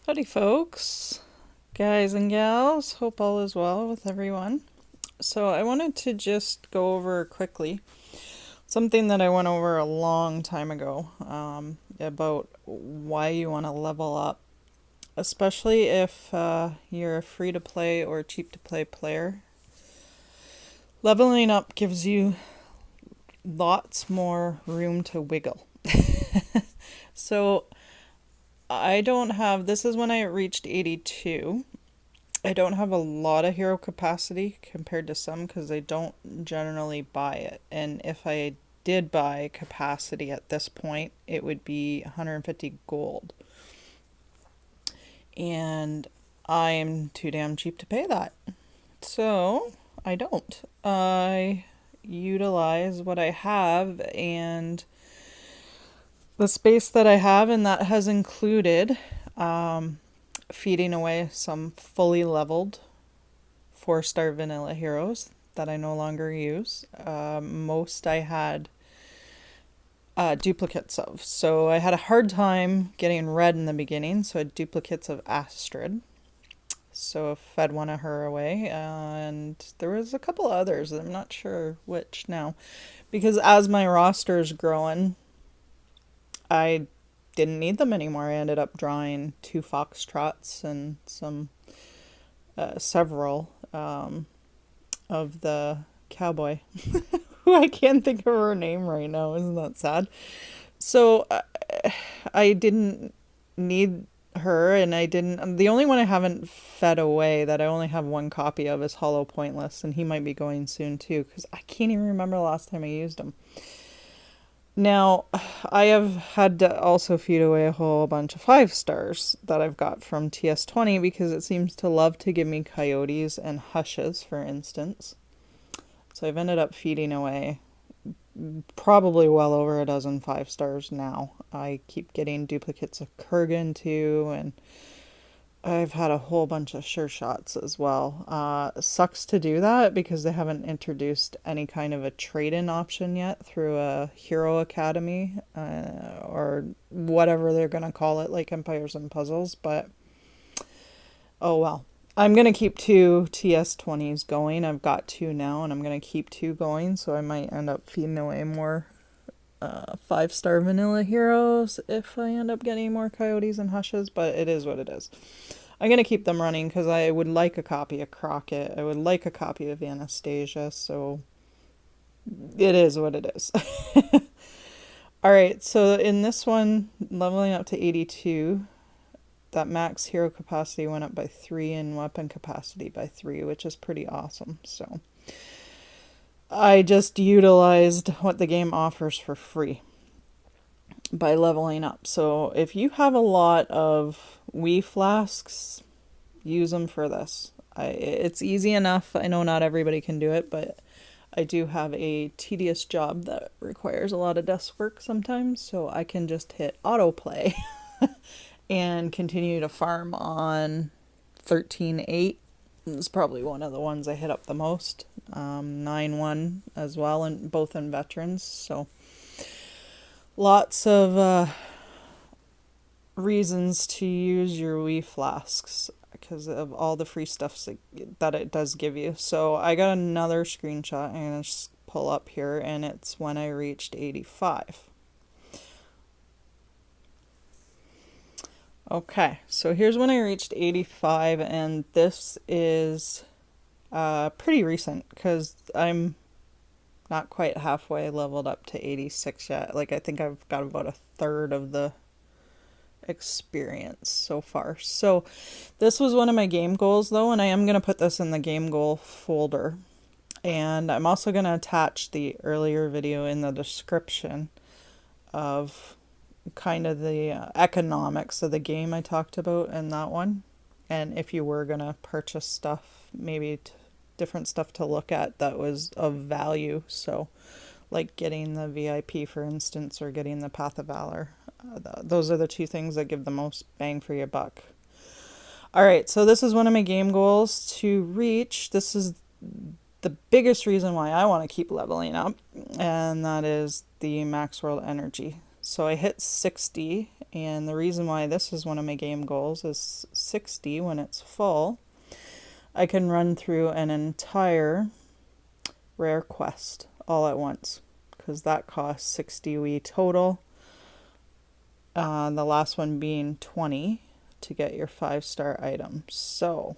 Howdy, folks, guys and gals. Hope all is well with everyone. So, I wanted to just go over quickly something that I went over a long time ago about why you want to level up, especially if you're a free to play or cheap to play player. Leveling up gives you lots more room to wiggle. So, I don't have, this is when I reached 82. I don't have a lot of hero capacity compared to some because I don't generally buy it. And if I did buy capacity at this point, it would be 150 gold. And I'm too damn cheap to pay that. So I don't. I utilize what I have and the space that I have, and that has included feeding away some fully leveled 4-star vanilla heroes that I no longer use. Most I had duplicates of. So I had a hard time getting red in the beginning, so I had duplicates of Astrid. So I fed one of her away, and there was a couple others. I'm not sure which now. Because as my roster is growing, I didn't need them anymore. I ended up drawing 2 foxtrots and some several of the cowboy, who I can't think of her name right now. Isn't that sad? So I didn't need her, and I didn't. The only one I haven't fed away that I only have one copy of is Hollow Pointless, and he might be going soon too, because I can't even remember the last time I used him. Now, I have had to also feed away a whole bunch of 5-stars that I've got from TS20 because it seems to love to give me coyotes and hushes, for instance. So I've ended up feeding away probably well over a dozen 5-stars now. I keep getting duplicates of Kurgan too, and I've had a whole bunch of sure shots as well. Sucks to do that because they haven't introduced any kind of a trade-in option yet through a Hero Academy or whatever they're gonna call it, like Empires and Puzzles. But oh well. I'm gonna keep 2 TS20s going. I've got 2 now, and I'm gonna keep 2 going. So I might end up feeding away more 5-star vanilla heroes if I end up getting more coyotes and hushes. But it is what it is. I'm going to keep them running because I would like a copy of Crockett. I would like a copy of Anastasia, so it is what it is. Alright, so in this one, leveling up to 82, that max hero capacity went up by 3 and weapon capacity by 3, which is pretty awesome. So I just utilized what the game offers for free by leveling up. So if you have a lot of Wii flasks, use them for this. It's easy enough. I know not everybody can do it, but I do have a tedious job that requires a lot of desk work sometimes, so I can just hit autoplay and continue to farm on 13.8. It's probably one of the ones I hit up the most. 9.1 as well, and both in veterans. So lots of reasons to use your Wii flasks because of all the free stuff that it does give you. So I got another screenshot I'm going to just pull up here, and it's when I reached 85. Okay, so here's when I reached 85, and this is pretty recent because I'm not quite halfway leveled up to 86 yet. Like, I think I've got about a third of the experience so far. So this was one of my game goals though, and I am going to put this in the game goal folder. And I'm also going to attach the earlier video in the description of kind of the economics of the game I talked about in that one. And if you were going to purchase stuff, maybe different stuff to look at that was of value. So like getting the VIP, for instance, or getting the Path of Valor. Those are the 2 things that give the most bang for your buck. Alright, so this is one of my game goals to reach. This is the biggest reason why I want to keep leveling up, and that is the max world energy. So I hit 60, and the reason why this is one of my game goals is 60 when it's full. I can run through an entire rare quest all at once because that costs 60 Wii total. The last one being 20 to get your 5-star item. So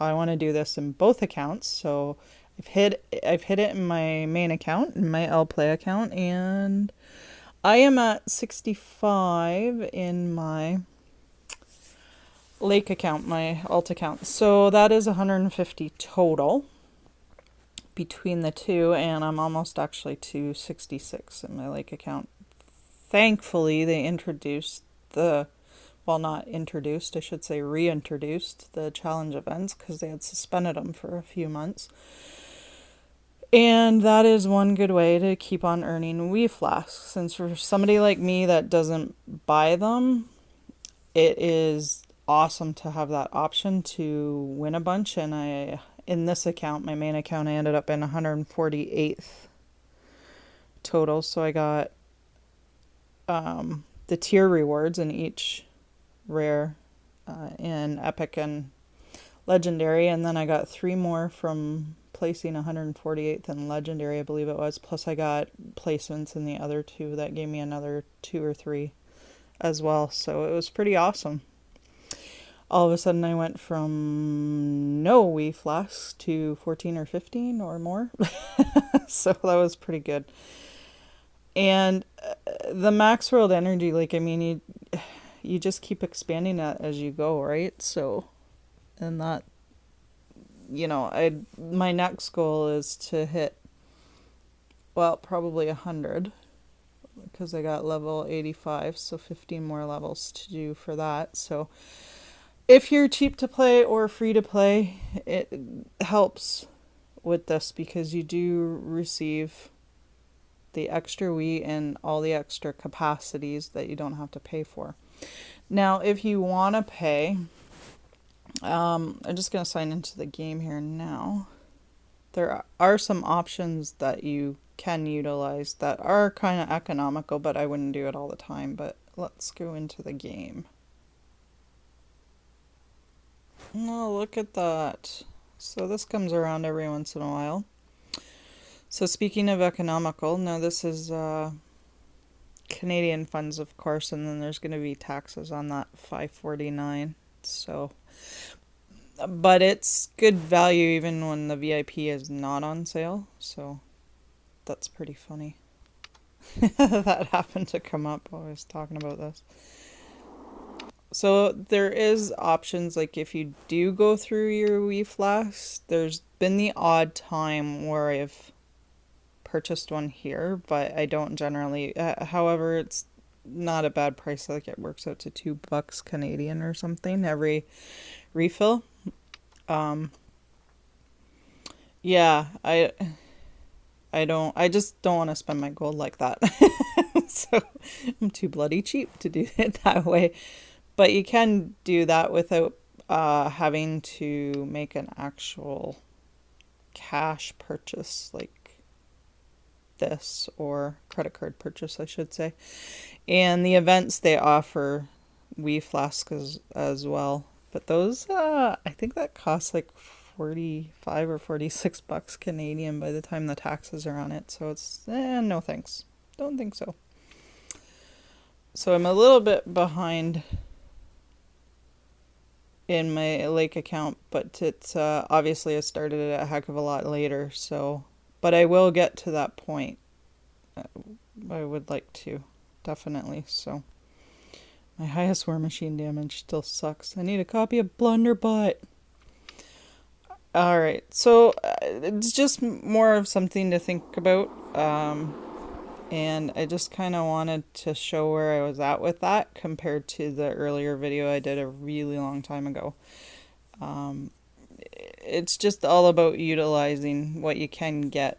I want to do this in both accounts. So I've hit it in my main account, in my LPlay account, and I am at 65 in my Lake account, my alt account. So that is 150 total between the two, and I'm almost actually to 66 in my Lake account. Thankfully, they introduced well, not introduced, I should say reintroduced the challenge events because they had suspended them for a few months. And that is one good way to keep on earning Wii Flasks. Since for somebody like me that doesn't buy them, it is awesome to have that option to win a bunch. And in this account, my main account, I ended up in 148th total. So I got the tier rewards in each rare in Epic and Legendary, and then I got 3 more from placing 148th in Legendary, I believe it was, plus I got placements in the other 2 that gave me another 2 or 3 as well, so it was pretty awesome. All of a sudden I went from no Wii Flasks to 14 or 15 or more, so that was pretty good. And the Max World Energy, like, I mean, you just keep expanding that as you go, right? So, and that, you know, my next goal is to hit, well, probably 100, because I got level 85, so 15 more levels to do for that. So if you're cheap to play or free to play, it helps with this because you do receive the extra Wii and all the extra capacities that you don't have to pay for. Now, if you want to pay, I'm just going to sign into the game here now. There are some options that you can utilize that are kind of economical, but I wouldn't do it all the time. But let's go into the game. Oh, look at that. So this comes around every once in a while. So speaking of economical, now this is Canadian funds, of course, and then there's going to be taxes on that $5.49. So, but it's good value even when the VIP is not on sale. So that's pretty funny. That happened to come up while I was talking about this. So there is options, like if you do go through your Wii Flasks, there's been the odd time where I've purchased one here, but I don't generally. However, it's not a bad price. Like it works out to $2 Canadian or something every refill. Yeah, I just don't want to spend my gold like that. So I'm too bloody cheap to do it that way. But you can do that without having to make an actual cash purchase like this, or credit card purchase, I should say. And the events, they offer Wii Flasks as well. But those, I think that costs like 45 or $46 Canadian by the time the taxes are on it. So it's, no thanks. Don't think so. So I'm a little bit behind in my Lake account, but it's obviously I started it a heck of a lot later, so, but I will get to that point. I would like to, definitely. So my highest War Machine damage still sucks. I need a copy of Blunderbutt. Alright, so it's just more of something to think about, and I just kind of wanted to show where I was at with that compared to the earlier video I did a really long time ago. It's just all about utilizing what you can get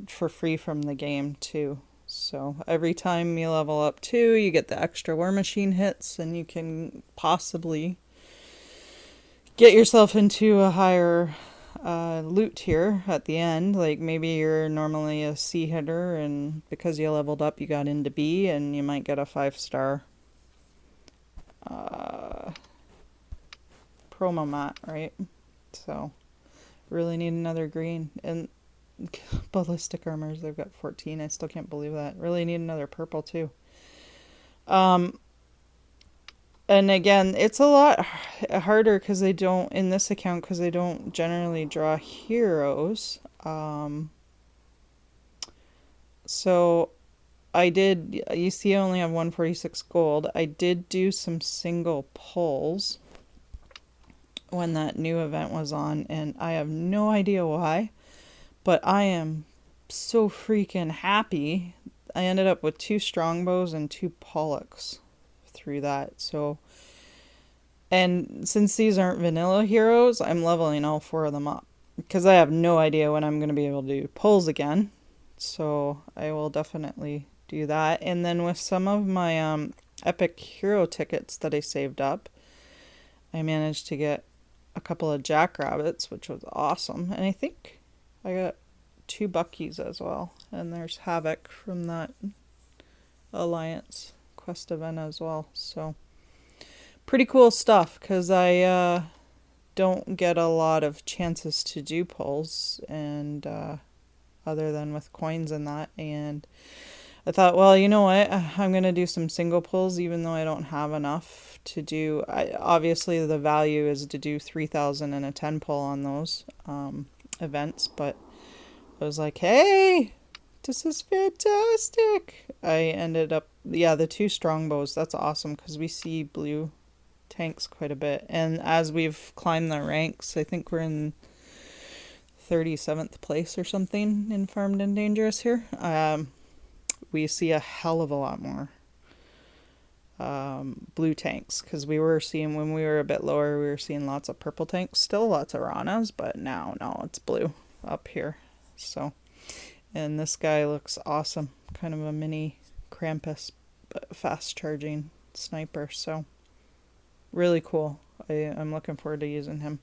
for free from the game too. So every time you level up 2, you get the extra War Machine hits, and you can possibly get yourself into a higher loot here at the end. Like maybe you're normally a C hitter, and because you leveled up, you got into B, and you might get a 5-star uh, promo mat, right? So really need another green. And ballistic armors, they've got 14. I still can't believe that. Really need another purple too. Um, and again, it's a lot harder because they don't, in this account, because they don't generally draw heroes. So I did, you see, I only have 146 gold. I did do some single pulls when that new event was on, and I have no idea why, but I am so freaking happy. I ended up with 2 strongbows and 2 Pollux through that. So, and since these aren't vanilla heroes, I'm leveling all 4 of them up because I have no idea when I'm going to be able to do pulls again. So I will definitely do that. And then with some of my epic hero tickets that I saved up, I managed to get a couple of jackrabbits, which was awesome. And I think I got 2 buckies as well. And there's Havoc from that Alliance quest event as well. So pretty cool stuff because I don't get a lot of chances to do pulls, and other than with coins and that. And I thought, well, you know what? I'm going to do some single pulls even though I don't have enough to do. Obviously, the value is to do 3,000 and a 10 pull on those events, but I was like, hey, this is fantastic. I ended up, yeah, the 2 strongbows. That's awesome because we see blue tanks quite a bit. And as we've climbed the ranks, I think we're in 37th place or something in Farmed and Dangerous here. We see a hell of a lot more blue tanks because we were seeing, when we were a bit lower, we were seeing lots of purple tanks, still lots of Ranas, but now no, it's blue up here. So, and this guy looks awesome, kind of a mini Krampus but fast charging sniper. So really cool. I'm looking forward to using him.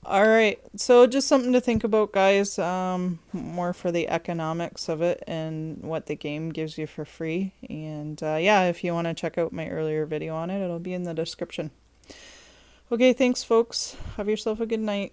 All right, so just something to think about, guys. More for the economics of it and what the game gives you for free. And yeah, if you want to check out my earlier video on it, it'll be in the description. Okay, thanks, folks. Have yourself a good night.